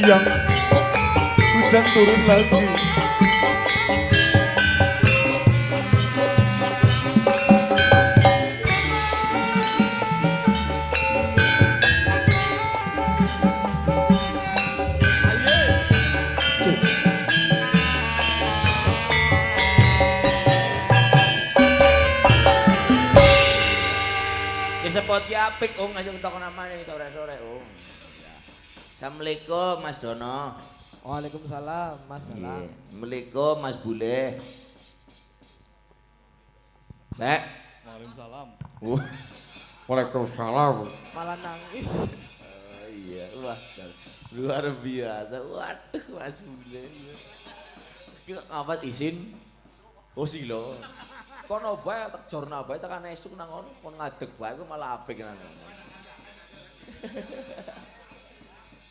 siang hujan turun lagi. Sepot apik ngajak takon namane sore-sore Assalamualaikum Mas Dono. Waalaikumsalam Mas Salam. Assalamualaikum Mas Bule. Lek. Waalaikumsalam. Waalaikumsalam. Malah nangis. Iya, wah luar biasa. Waduh Mas Bule. Apa izin? Oh silo. Kono bae tak jorna bae tekan esuk nang ngono kon ngadeg bae ku malah apik nang ngono.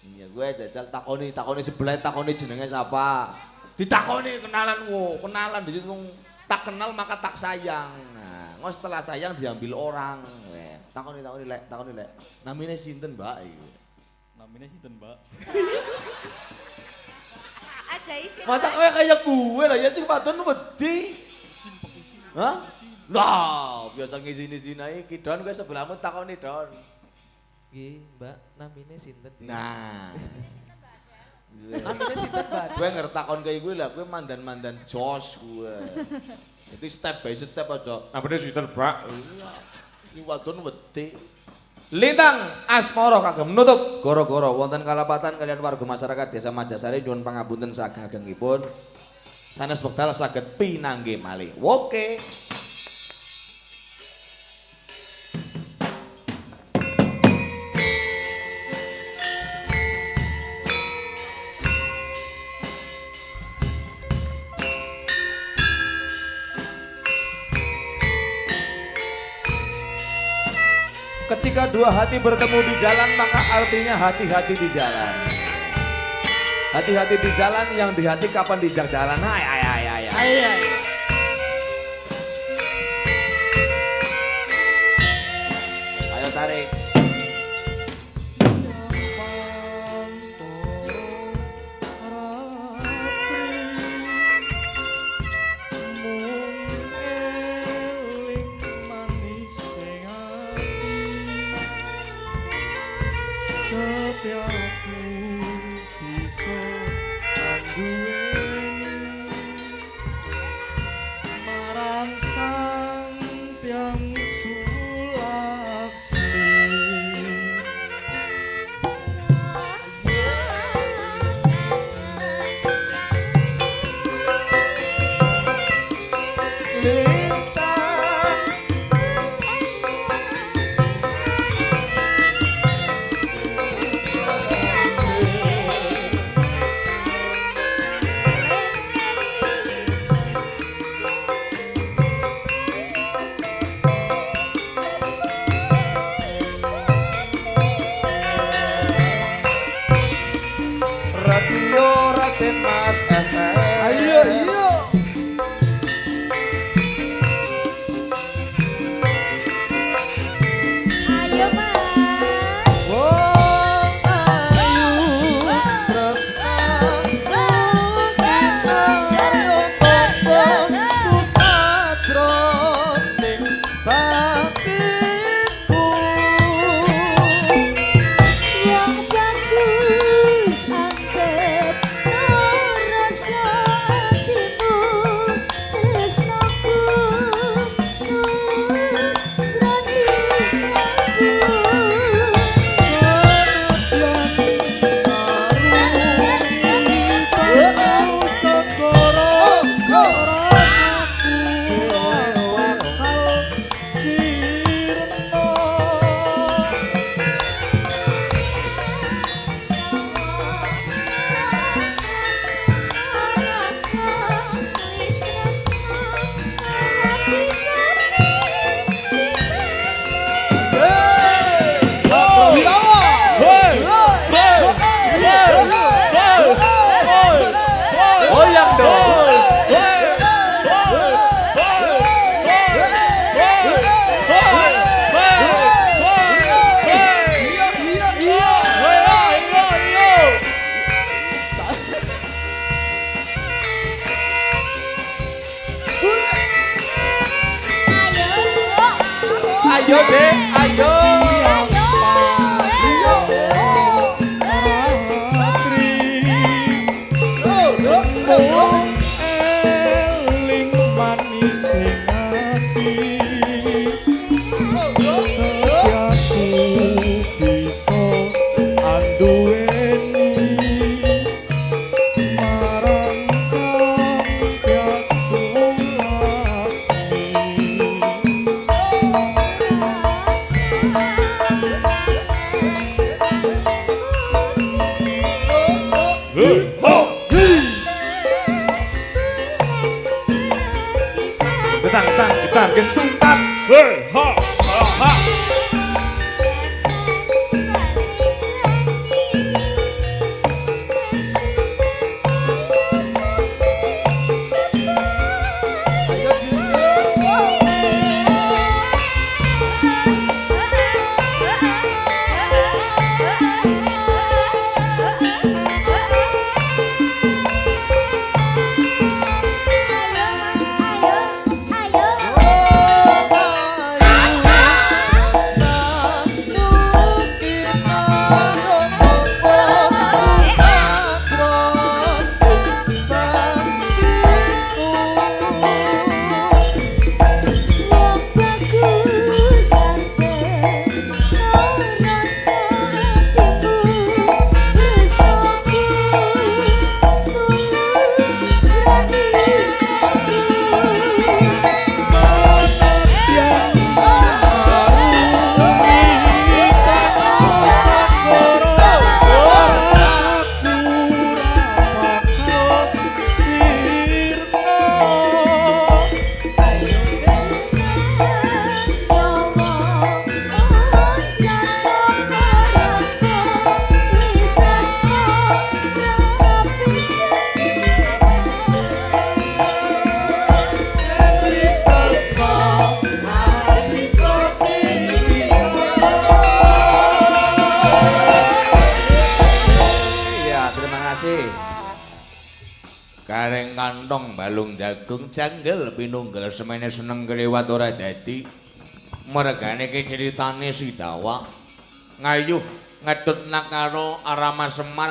Iya gue jajal takoni sebelah takoni jenenge sapa. Ditakoni kenalan kenalan di situ tak kenal maka tak sayang. Nah, ngos setelah sayang diambil orang. Takoni lek. Namine sinten, Mbak? Namine sinten, Mbak? Aja isin. Masa kowe kayak gue lah ya sing padon wedi. Hah? Lah, biasa ngisi-isini ae iki Don kowe sebelahmu takoni Don. Nggih, Mbak, namine sinten? Nah. Namine sinten, Mbak? Gue ngertakon kayak gue lah, gue mandan-mandan jos gue. Itu step by step aja. Namanya sinten, Mbak? Iya. Ini wadon wedi. Lintang Asmoro kagem menutup goro-goro wonten kalapatan kalian warga masyarakat Desa Majasari nyuwun pangapunten sageng-agengipun. Sanes wekdal saged pinanggih malih. Oke. Ketika dua hati bertemu di jalan maka artinya hati-hati di jalan. Hati-hati di jalan, yang di hati kapan dijak jalan. Ay. Ayo tarik. Getang gitar gentung tap. Ayo Jun. Iya, terima kasih. Kareng kantong balung jagung janggel pinunggal semene seneng kelewat ora dadi. Mergane iki critane si Dawa ngayuh ngedut nak karo Arama Semar